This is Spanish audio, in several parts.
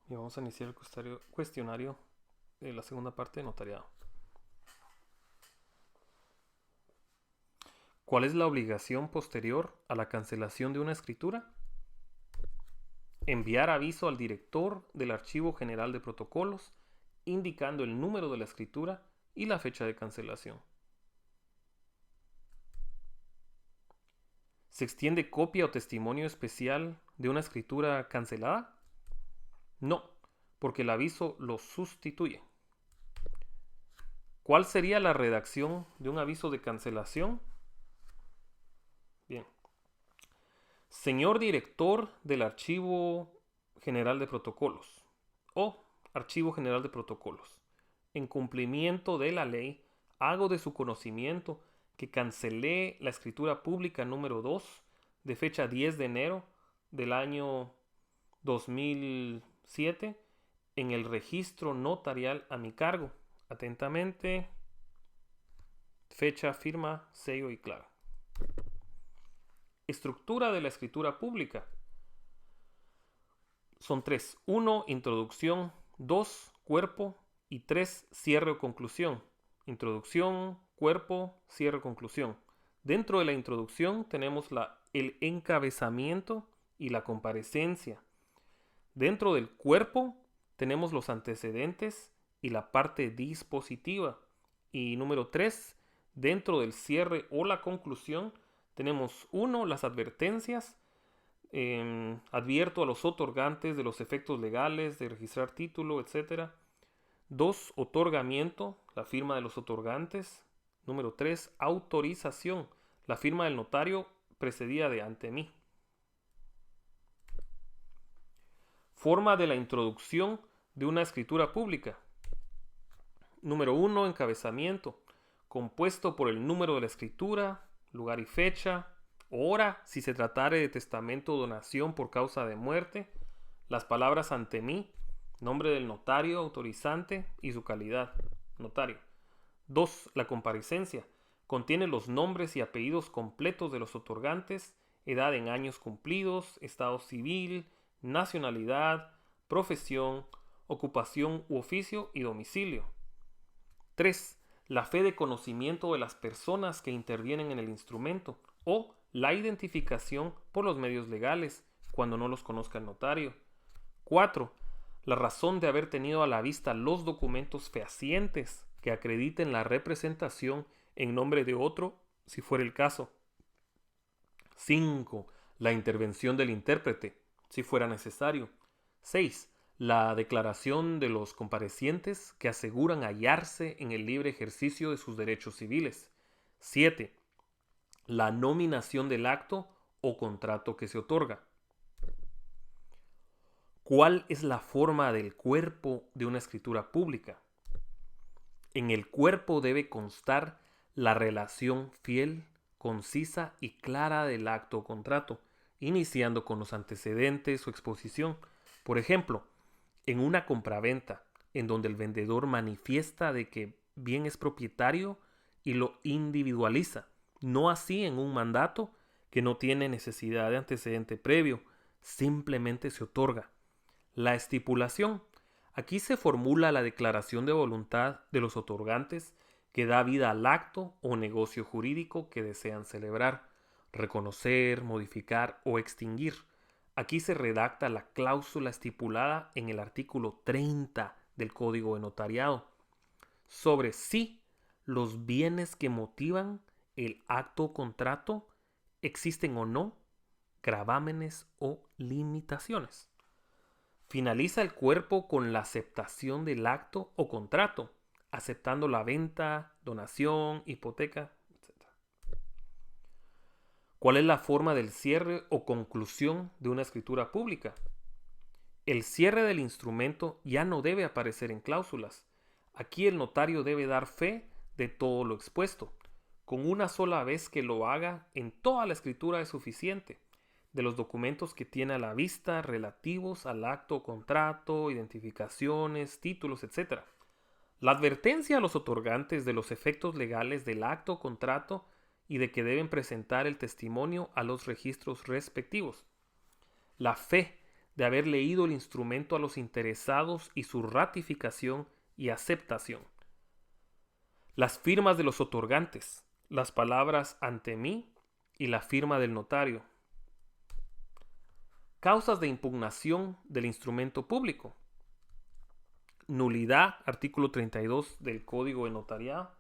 Y vamos a iniciar el cuestionario de la segunda parte de notariado. ¿Cuál es la obligación posterior a la cancelación de una escritura? Enviar aviso al director del Archivo General de Protocolos indicando el número de la escritura y la fecha de cancelación. ¿Se extiende copia o testimonio especial de una escritura cancelada? No, porque el aviso lo sustituye. ¿Cuál sería la redacción de un aviso de cancelación? Bien. Señor director del Archivo General de Protocolos o Archivo General de Protocolos, en cumplimiento de la ley, hago de su conocimiento que cancelé la escritura pública número 2 de fecha 10 de enero del año 2007 en el registro notarial a mi cargo. Atentamente, fecha, firma, sello y clave. Estructura de la escritura pública. Son 3. 1. Introducción. 2. Cuerpo. Y 3. Cierre o conclusión. Introducción, cuerpo, cierre, conclusión. Dentro de la introducción tenemos el encabezamiento y la comparecencia. Dentro del cuerpo tenemos los antecedentes y la parte dispositiva. Y número 3. Dentro del cierre o la conclusión tenemos 1. Las advertencias. Advierto a los otorgantes de los efectos legales de registrar título, etc. 2. Otorgamiento, la firma de los otorgantes. Número 3. Autorización, la firma del notario precedida de ante mí. Forma de la introducción de una escritura pública. Número 1. Encabezamiento, compuesto por el número de la escritura, lugar y fecha, hora si se tratare de testamento o donación por causa de muerte, las palabras ante mí, nombre del notario autorizante y su calidad, notario. 2. La comparecencia. Contiene los nombres y apellidos completos de los otorgantes, edad en años cumplidos, estado civil, nacionalidad, profesión, ocupación u oficio y domicilio. 3. La fe de conocimiento de las personas que intervienen en el instrumento o la identificación por los medios legales cuando no los conozca el notario. 4. La razón de haber tenido a la vista los documentos fehacientes que acrediten la representación en nombre de otro, si fuera el caso. 5. La intervención del intérprete, si fuera necesario. 6. La declaración de los comparecientes que aseguran hallarse en el libre ejercicio de sus derechos civiles. 7. La nominación del acto o contrato que se otorga. ¿Cuál es la forma del cuerpo de una escritura pública? En el cuerpo debe constar la relación fiel, concisa y clara del acto o contrato, iniciando con los antecedentes o exposición. Por ejemplo, en una compraventa, en donde el vendedor manifiesta de que bien es propietario y lo individualiza, no así en un mandato que no tiene necesidad de antecedente previo, simplemente se otorga. La estipulación. Aquí se formula la declaración de voluntad de los otorgantes que da vida al acto o negocio jurídico que desean celebrar, reconocer, modificar o extinguir. Aquí se redacta la cláusula estipulada en el artículo 30 del Código de Notariado sobre si los bienes que motivan el acto o contrato existen o no, gravámenes o limitaciones. Finaliza el cuerpo con la aceptación del acto o contrato, aceptando la venta, donación, hipoteca, etc. ¿Cuál es la forma del cierre o conclusión de una escritura pública? El cierre del instrumento ya no debe aparecer en cláusulas. Aquí el notario debe dar fe de todo lo expuesto. Con una sola vez que lo haga en toda la escritura es suficiente. De los documentos que tiene a la vista relativos al acto o contrato, identificaciones, títulos, etc. La advertencia a los otorgantes de los efectos legales del acto o contrato y de que deben presentar el testimonio a los registros respectivos. La fe de haber leído el instrumento a los interesados y su ratificación y aceptación. Las firmas de los otorgantes, las palabras ante mí y la firma del notario. Causas de impugnación del instrumento público. Nulidad, artículo 32 del Código de Notariado,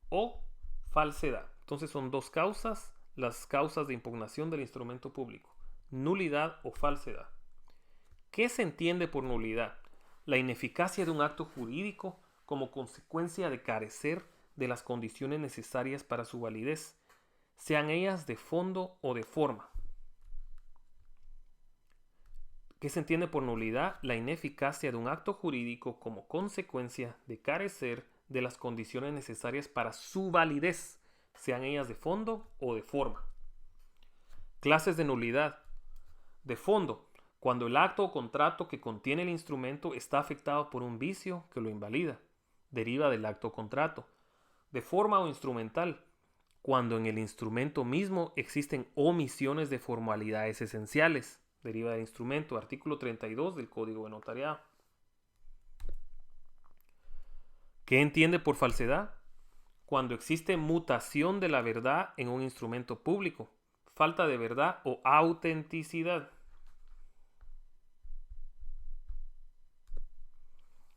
o falsedad. Entonces son dos causas, las causas de impugnación del instrumento público. Nulidad o falsedad. ¿Qué se entiende por nulidad? La ineficacia de un acto jurídico como consecuencia de carecer de las condiciones necesarias para su validez, sean ellas de fondo o de forma. ¿Qué se entiende por nulidad? La ineficacia de un acto jurídico como consecuencia de carecer de las condiciones necesarias para su validez, sean ellas de fondo o de forma. Clases de nulidad. De fondo, cuando el acto o contrato que contiene el instrumento está afectado por un vicio que lo invalida, deriva del acto o contrato. De forma o instrumental, cuando en el instrumento mismo existen omisiones de formalidades esenciales, deriva del instrumento, artículo 32 del Código de Notariado. ¿Qué entiende por falsedad? Cuando existe mutación de la verdad en un instrumento público, falta de verdad o autenticidad.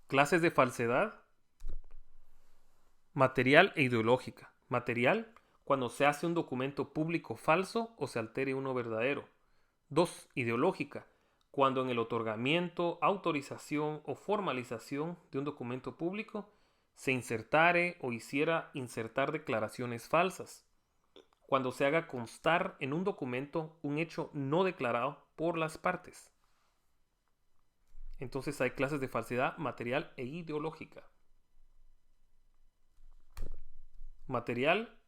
Clases de falsedad. Material e ideológica. Material, cuando se hace un documento público falso o se altere uno verdadero. 2. Ideológica, cuando en el otorgamiento, autorización o formalización de un documento público se insertare o hiciera insertar declaraciones falsas. Cuando se haga constar en un documento un hecho no declarado por las partes. Entonces hay clases de falsedad material e ideológica. Material,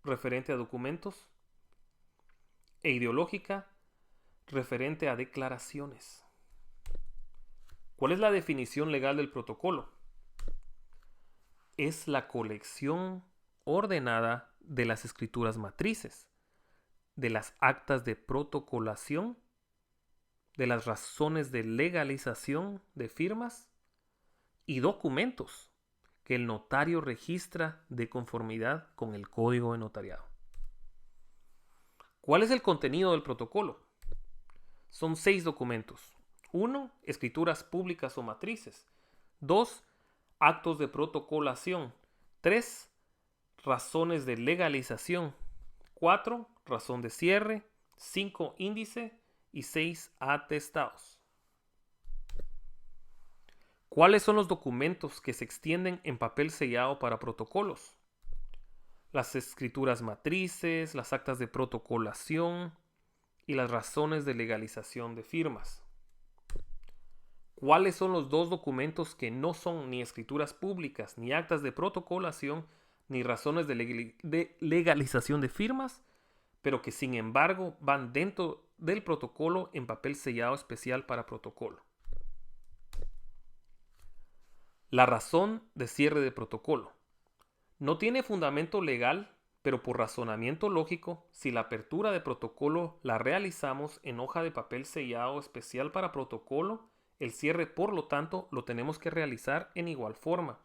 referente a documentos, e ideológica, referente a declaraciones. ¿Cuál es la definición legal del protocolo? Es la colección ordenada de las escrituras matrices, de las actas de protocolación, de las razones de legalización de firmas y documentos que el notario registra de conformidad con el Código de Notariado. ¿Cuál es el contenido del protocolo? Son 6 documentos. 1. Escrituras públicas o matrices. 2. Actos de protocolación. 3. Razones de legalización. 4. Razón de cierre. 5. Índice. Y 6. Atestados. ¿Cuáles son los documentos que se extienden en papel sellado para protocolos? Las escrituras matrices, las actas de protocolación y las razones de legalización de firmas. ¿Cuáles son los 2 documentos que no son ni escrituras públicas, ni actas de protocolación, ni razones de legalización de firmas, pero que sin embargo van dentro del protocolo en papel sellado especial para protocolo? La razón de cierre de protocolo. No tiene fundamento legal, pero por razonamiento lógico, si la apertura de protocolo la realizamos en hoja de papel sellado especial para protocolo, el cierre, por lo tanto, lo tenemos que realizar en igual forma.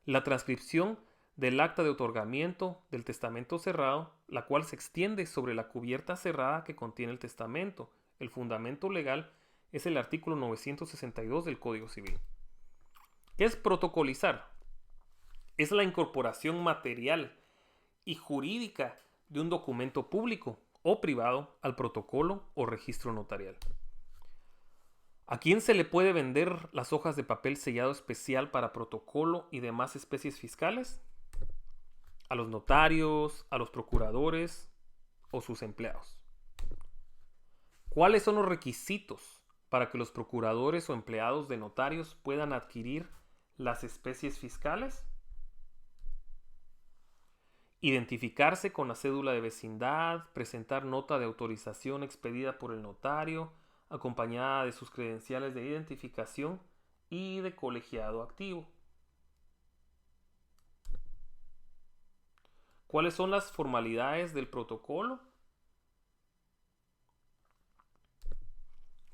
La transcripción del acta de otorgamiento del testamento cerrado, la cual se extiende sobre la cubierta cerrada que contiene el testamento. El fundamento legal es el artículo 962 del Código Civil. ¿Qué es protocolizar? Es la incorporación material y jurídica de un documento público o privado al protocolo o registro notarial. ¿A quién se le puede vender las hojas de papel sellado especial para protocolo y demás especies fiscales? A los notarios, a los procuradores o sus empleados. ¿Cuáles son los requisitos para que los procuradores o empleados de notarios puedan adquirir las especies fiscales? Identificarse con la cédula de vecindad, presentar nota de autorización expedida por el notario, acompañada de sus credenciales de identificación y de colegiado activo. ¿Cuáles son las formalidades del protocolo?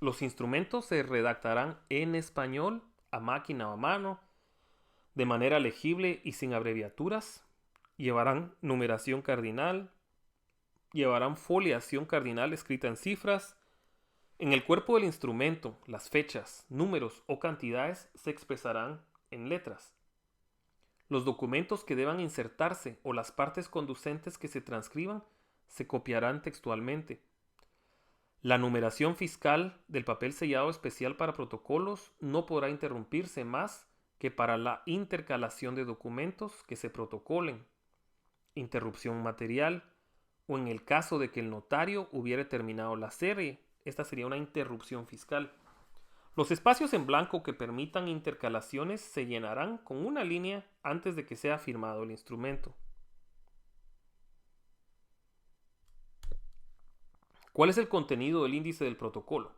Los instrumentos se redactarán en español, a máquina o a mano, de manera legible y sin abreviaturas. Llevarán numeración cardinal, llevarán foliación cardinal escrita en cifras. En el cuerpo del instrumento, las fechas, números o cantidades se expresarán en letras. Los documentos que deban insertarse o las partes conducentes que se transcriban se copiarán textualmente. La numeración fiscal del papel sellado especial para protocolos no podrá interrumpirse más que para la intercalación de documentos que se protocolen, interrupción material o en el caso de que el notario hubiere terminado la serie. Esta sería una interrupción fiscal. Los espacios en blanco que permitan intercalaciones se llenarán con una línea antes de que sea firmado el instrumento. ¿Cuál es el contenido del índice del protocolo?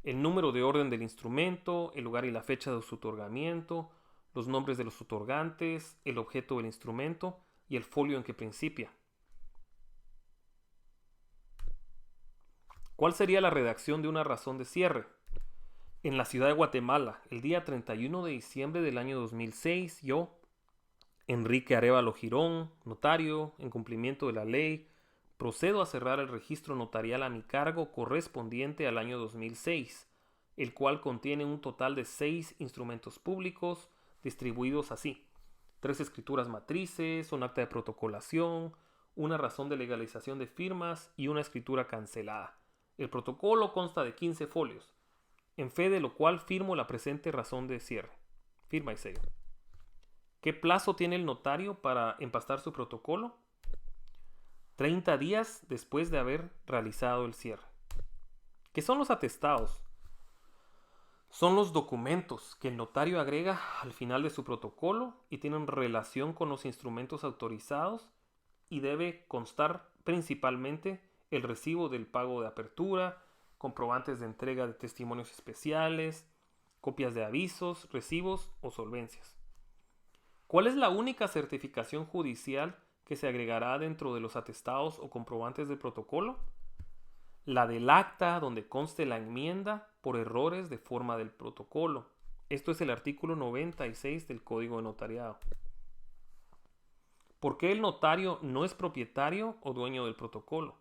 El número de orden del instrumento, el lugar y la fecha de su otorgamiento, los nombres de los otorgantes, el objeto del instrumento y el folio en que principia. ¿Cuál sería la redacción de una razón de cierre? En la ciudad de Guatemala, el día 31 de diciembre del año 2006, yo, Enrique Arévalo Girón, notario, en cumplimiento de la ley, procedo a cerrar el registro notarial a mi cargo correspondiente al año 2006, el cual contiene un total de 6 instrumentos públicos distribuidos así: 3 escrituras matrices, un acta de protocolación, una razón de legalización de firmas y una escritura cancelada. El protocolo consta de 15 folios, en fe de lo cual firmo la presente razón de cierre. Firma y sello. ¿Qué plazo tiene el notario para empastar su protocolo? 30 días después de haber realizado el cierre. ¿Qué son los atestados? Son los documentos que el notario agrega al final de su protocolo y tienen relación con los instrumentos autorizados, y debe constar principalmente el recibo del pago de apertura, comprobantes de entrega de testimonios especiales, copias de avisos, recibos o solvencias. ¿Cuál es la única certificación judicial que se agregará dentro de los atestados o comprobantes del protocolo? La del acta donde conste la enmienda por errores de forma del protocolo. Esto es el artículo 96 del Código de Notariado. ¿Por qué el notario no es propietario o dueño del protocolo?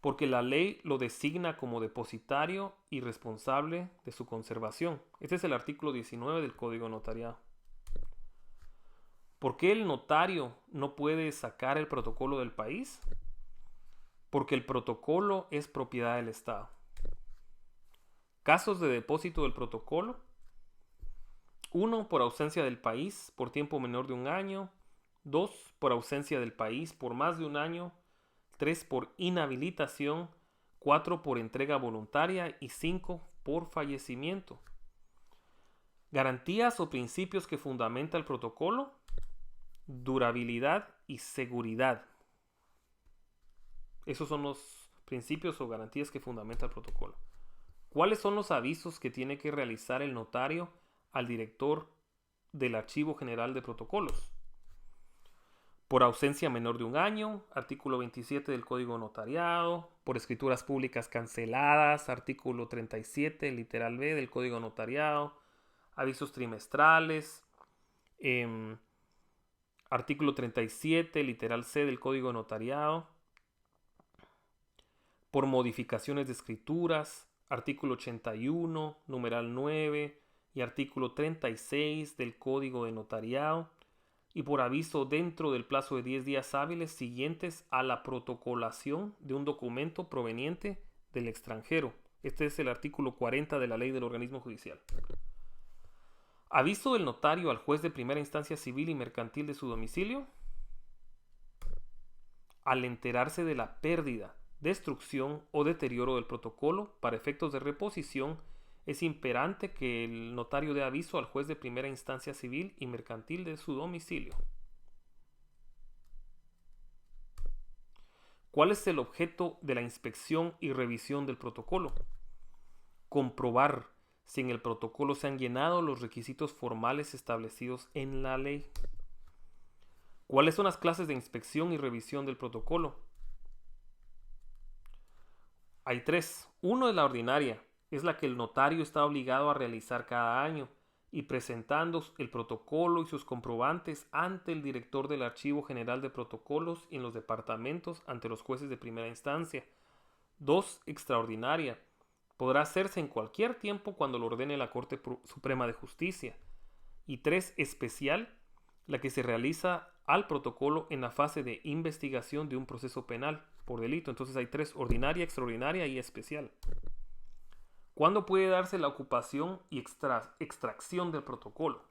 Porque la ley lo designa como depositario y responsable de su conservación. Este es el artículo 19 del Código de Notariado. ¿Por qué el notario no puede sacar el protocolo del país? Porque el protocolo es propiedad del Estado. Casos de depósito del protocolo: 1. Por ausencia del país por tiempo menor de un año. 2. Por ausencia del país por más de un año. 3. Por inhabilitación. 4. Por entrega voluntaria. Y 5. Por fallecimiento. Garantías o principios que fundamenta el protocolo: durabilidad y seguridad. Esos son los principios o garantías que fundamenta el protocolo. ¿Cuáles son los avisos que tiene que realizar el notario al director del Archivo General de Protocolos? Por ausencia menor de un año, artículo 27 del Código Notariado. Por escrituras públicas canceladas, artículo 37, literal B del Código Notariado. Avisos trimestrales, artículo 37, literal C del Código Notariado. Por modificaciones de escrituras, artículo 81, numeral 9 y artículo 36 del Código de Notariado, y por aviso dentro del plazo de 10 días hábiles siguientes a la protocolación de un documento proveniente del extranjero. Este es el artículo 40 de la Ley del Organismo Judicial. Aviso del notario al juez de primera instancia civil y mercantil de su domicilio al enterarse de la pérdida, destrucción o deterioro del protocolo para efectos de reposición. Es imperante que el notario dé aviso al juez de primera instancia civil y mercantil de su domicilio. ¿Cuál es el objeto de la inspección y revisión del protocolo? Comprobar si en el protocolo se han llenado los requisitos formales establecidos en la ley. ¿Cuáles son las clases de inspección y revisión del protocolo? Hay tres. Uno es la ordinaria, es la que el notario está obligado a realizar cada año y presentando el protocolo y sus comprobantes ante el director del Archivo General de Protocolos y en los departamentos ante los jueces de primera instancia. 2. Extraordinaria. Podrá hacerse en cualquier tiempo cuando lo ordene la Corte Suprema de Justicia. Y 3. Especial, la que se realiza al protocolo en la fase de investigación de un proceso penal por delito. Entonces hay tres: ordinaria, extraordinaria y especial. ¿Cuándo puede darse la ocupación y extracción del protocolo?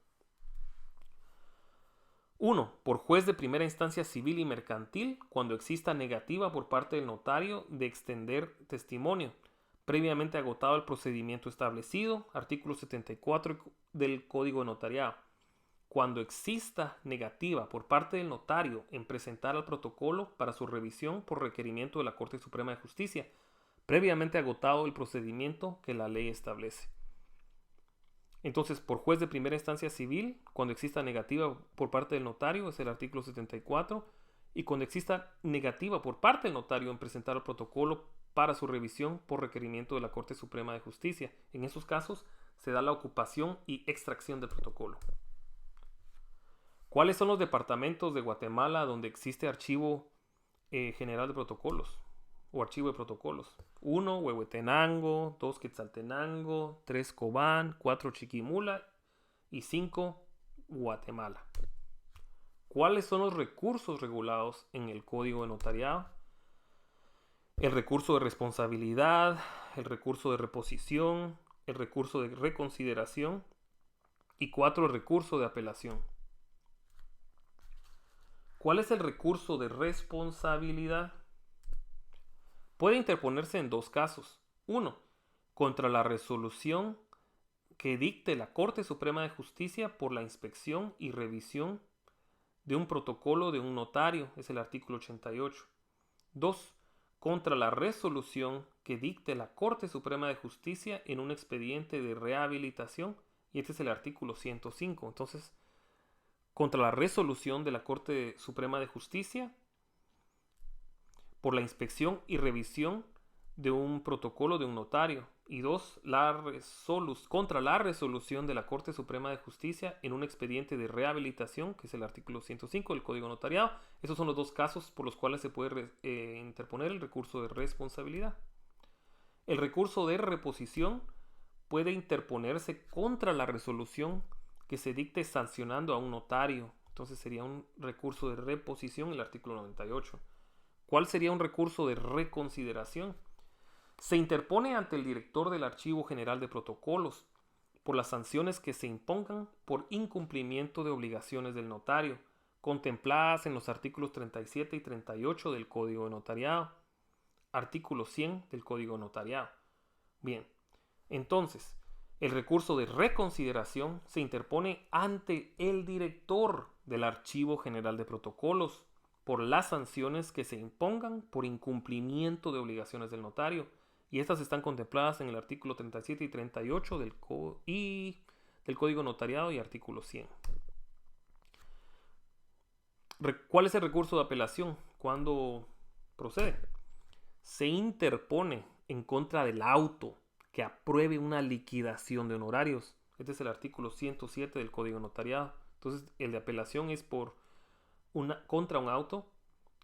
1. Por juez de primera instancia civil y mercantil, cuando exista negativa por parte del notario de extender testimonio, previamente agotado el procedimiento establecido, artículo 74 del Código de Notariado. Cuando exista negativa por parte del notario en presentar al protocolo para su revisión por requerimiento de la Corte Suprema de Justicia, previamente agotado el procedimiento que la ley establece. Entonces, por juez de primera instancia civil, cuando exista negativa por parte del notario, es el artículo 74, y cuando exista negativa por parte del notario en presentar el protocolo para su revisión por requerimiento de la Corte Suprema de Justicia. En esos casos se da la ocupación y extracción del protocolo. ¿Cuáles son los departamentos de Guatemala donde existe archivo general de protocolos o archivo de protocolos? 1. Huehuetenango, 2. Quetzaltenango, 3. Cobán, 4. Chiquimula y 5. Guatemala. ¿Cuáles son los recursos regulados en el Código de Notariado? El recurso de responsabilidad, el recurso de reposición, el recurso de reconsideración y 4. El recurso de apelación. ¿Cuál es el recurso de responsabilidad? Puede interponerse en dos casos. 1. Contra la resolución que dicte la Corte Suprema de Justicia por la inspección y revisión de un protocolo de un notario, es el artículo 88. 2. Contra la resolución que dicte la Corte Suprema de Justicia en un expediente de rehabilitación, y este es el artículo 105. Entonces, contra la resolución de la Corte Suprema de Justicia por la inspección y revisión de un protocolo de un notario. Y 2. Contra la resolución de la Corte Suprema de Justicia en un expediente de rehabilitación, que es el artículo 105 del Código Notariado. Esos son los dos casos por los cuales se puede interponer el recurso de responsabilidad. El recurso de reposición puede interponerse contra la resolución que se dicte sancionando a un notario. Entonces sería un recurso de reposición, el artículo 98. ¿Cuál sería un recurso de reconsideración? Se interpone ante el director del Archivo General de Protocolos por las sanciones que se impongan por incumplimiento de obligaciones del notario, contempladas en los artículos 37 y 38 del Código de Notariado, artículo 100 del Código de Notariado. Bien, entonces, el recurso de reconsideración se interpone ante el director del Archivo General de Protocolos por las sanciones que se impongan por incumplimiento de obligaciones del notario, y estas están contempladas en el artículo 37 y 38 del Código Notariado y artículo 100. ¿Cuál es el recurso de apelación? ¿Cuándo procede? Se interpone en contra del auto que apruebe una liquidación de honorarios. Este es el artículo 107 del Código Notariado. Entonces, el de apelación es contra un auto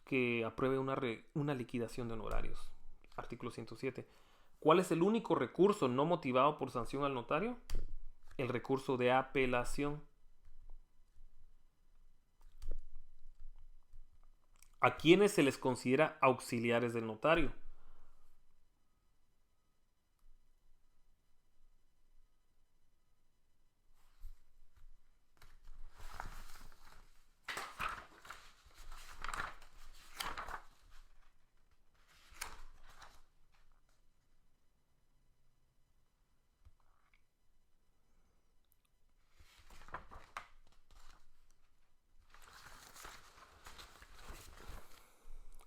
que apruebe una liquidación de honorarios. Artículo 107. ¿Cuál es el único recurso no motivado por sanción al notario? El recurso de apelación. ¿A quiénes se les considera auxiliares del notario?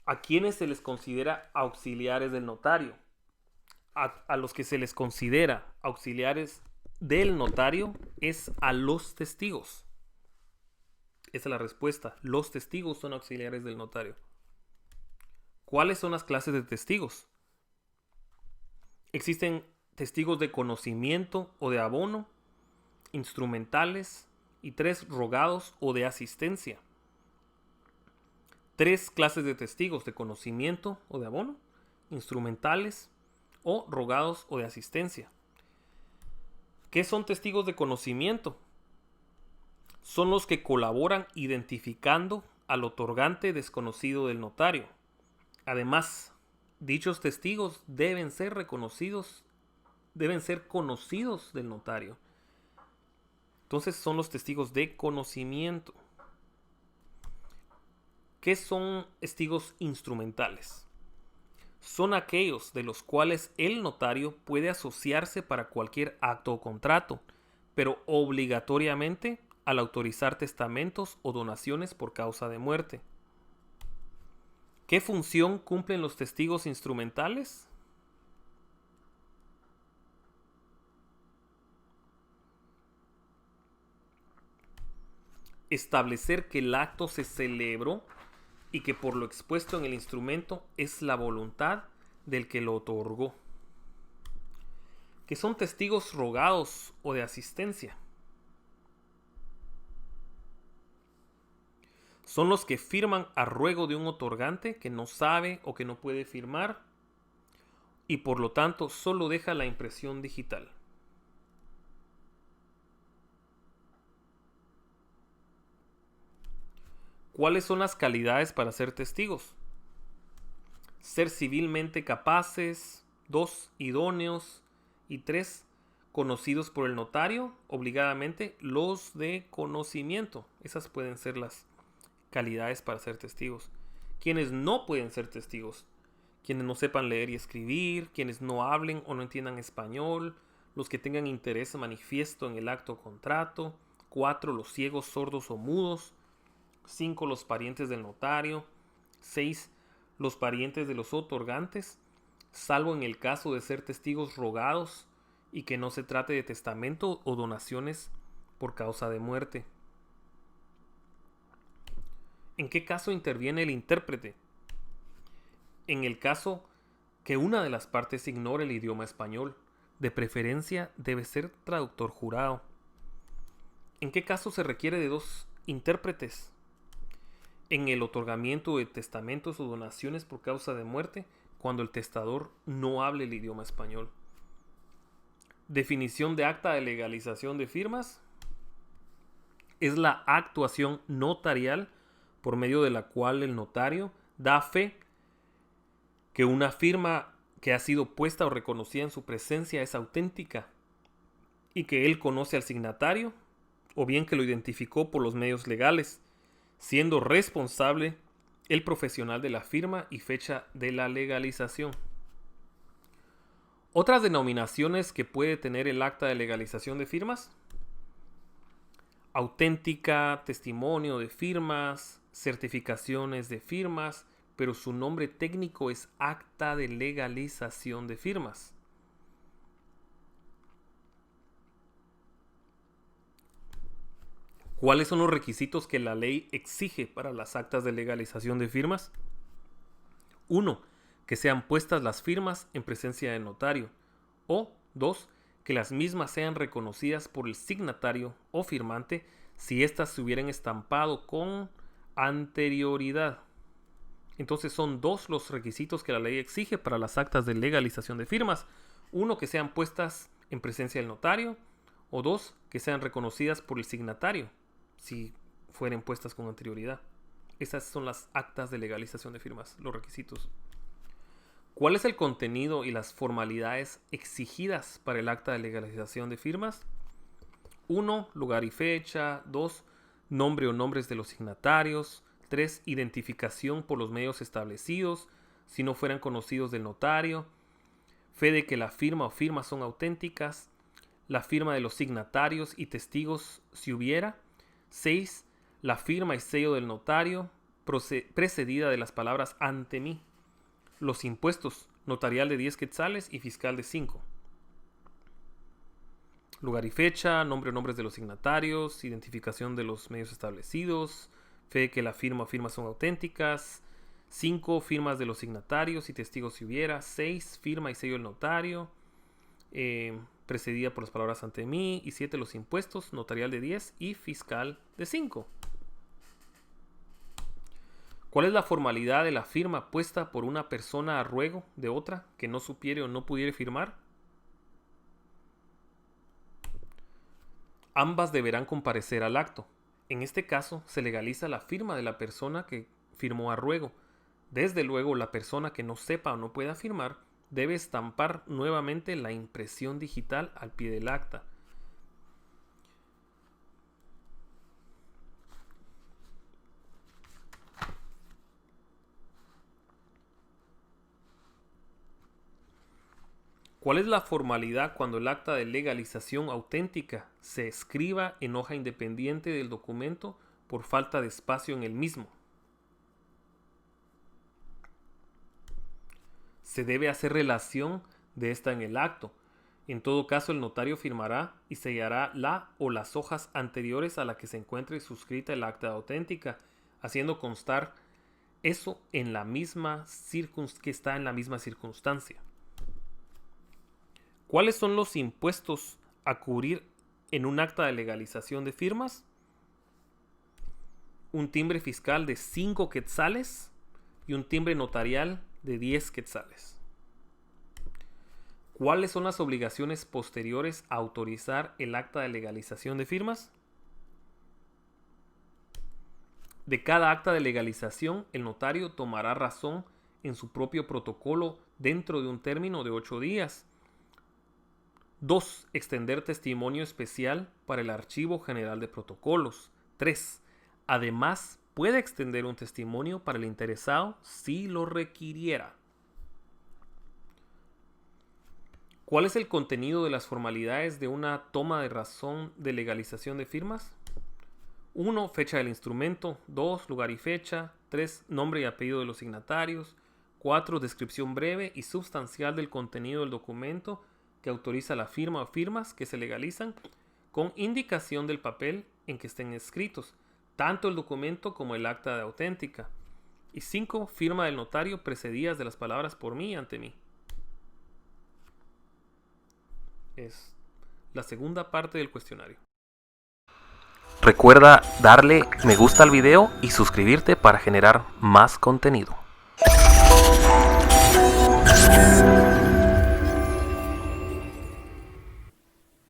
¿A quiénes se les considera auxiliares del notario? A los que se les considera auxiliares del notario es a los testigos. Esa es la respuesta. Los testigos son auxiliares del notario. ¿Cuáles son las clases de testigos? Existen testigos de conocimiento o de abono, instrumentales, y 3 rogados o de asistencia. 3 clases de testigos: de conocimiento o de abono, instrumentales o rogados o de asistencia. ¿Qué son testigos de conocimiento? Son los que colaboran identificando al otorgante desconocido del notario. Además, dichos testigos deben ser conocidos del notario. Entonces son los testigos de conocimiento. ¿Qué son testigos instrumentales? Son aquellos de los cuales el notario puede asociarse para cualquier acto o contrato, pero obligatoriamente al autorizar testamentos o donaciones por causa de muerte. ¿Qué función cumplen los testigos instrumentales? Establecer que el acto se celebró y que por lo expuesto en el instrumento es la voluntad del que lo otorgó. ¿Qué son testigos rogados o de asistencia? Son los que firman a ruego de un otorgante que no sabe o que no puede firmar y por lo tanto solo deja la impresión digital. ¿Cuáles son las calidades para ser testigos? Ser civilmente capaces, 2, idóneos y 3, conocidos por el notario, obligadamente los de conocimiento. Esas pueden ser las calidades para ser testigos. Quienes no pueden ser testigos: quienes no sepan leer y escribir, quienes no hablen o no entiendan español, los que tengan interés manifiesto en el acto o contrato. 4, los ciegos, sordos o mudos. 5, los parientes del notario. 6, los parientes de los otorgantes, salvo en el caso de ser testigos rogados y que no se trate de testamento o donaciones por causa de muerte. ¿En qué caso interviene el intérprete? En el caso que una de las partes ignore el idioma español, de preferencia debe ser traductor jurado. ¿En qué caso se requiere de 2 intérpretes? En el otorgamiento de testamentos o donaciones por causa de muerte, cuando el testador no hable el idioma español. Definición de acta de legalización de firmas: es la actuación notarial por medio de la cual el notario da fe que una firma que ha sido puesta o reconocida en su presencia es auténtica y que él conoce al signatario, o bien que lo identificó por los medios legales, siendo responsable el profesional de la firma y fecha de la legalización. Otras denominaciones que puede tener el acta de legalización de firmas: auténtica, testimonio de firmas, certificaciones de firmas, pero su nombre técnico es acta de legalización de firmas. ¿Cuáles son los requisitos que la ley exige para las actas de legalización de firmas? 1. Que sean puestas las firmas en presencia del notario. O 2. Que las mismas sean reconocidas por el signatario o firmante si éstas se hubieran estampado con anterioridad. Entonces son 2 los requisitos que la ley exige para las actas de legalización de firmas. 1. Que sean puestas en presencia del notario. O 2. Que sean reconocidas por el signatario si fueren puestas con anterioridad. Esas son las actas de legalización de firmas, los requisitos. ¿Cuál es el contenido y las formalidades exigidas para el acta de legalización de firmas? 1. Lugar y fecha. 2. Nombre o nombres de los signatarios. 3. Identificación por los medios establecidos, si no fueran conocidos del notario. Fe de que la firma o firmas son auténticas. La firma de los signatarios y testigos si hubiera. 6. La firma y sello del notario, precedida de las palabras ante mí. Los impuestos: notarial de 10 quetzales y fiscal de 5. Lugar y fecha, nombre o nombres de los signatarios, identificación de los medios establecidos, fe de que la firma o firmas son auténticas. 5. Firmas de los signatarios y testigos si hubiera. 6. Firma y sello del notario. precedida por las palabras ante mí, y 7 los impuestos, notarial de 10 y fiscal de 5. ¿Cuál es la formalidad de la firma puesta por una persona a ruego de otra que no supiere o no pudiere firmar? Ambas deberán comparecer al acto. En este caso, se legaliza la firma de la persona que firmó a ruego. Desde luego, la persona que no sepa o no pueda firmar debe estampar nuevamente la impresión digital al pie del acta. ¿Cuál es la formalidad cuando el acta de legalización auténtica se escriba en hoja independiente del documento por falta de espacio en el mismo? Se debe hacer relación de esta en el acto. En todo caso, el notario firmará y sellará la o las hojas anteriores a la que se encuentre suscrita el acta auténtica, haciendo constar eso en la misma que está en la misma circunstancia. ¿Cuáles son los impuestos a cubrir en un acta de legalización de firmas? Un timbre fiscal de 5 quetzales y un timbre notarial de 10 quetzales. ¿Cuáles son las obligaciones posteriores a autorizar el acta de legalización de firmas? De cada acta de legalización, el notario tomará razón en su propio protocolo dentro de un término de 8 días. 2. Extender testimonio especial para el Archivo General de Protocolos. 3. Además, puede extender un testimonio para el interesado si lo requiriera. ¿Cuál es el contenido de las formalidades de una toma de razón de legalización de firmas? 1. Fecha del instrumento. 2. Lugar y fecha. 3. Nombre y apellido de los signatarios. 4. Descripción breve y sustancial del contenido del documento que autoriza la firma o firmas que se legalizan, con indicación del papel en que estén escritos, tanto el documento como el acta de auténtica. Y 5. Firma del notario precedidas de las palabras por mí y ante mí. Es la segunda parte del cuestionario. Recuerda darle me gusta al video y suscribirte para generar más contenido.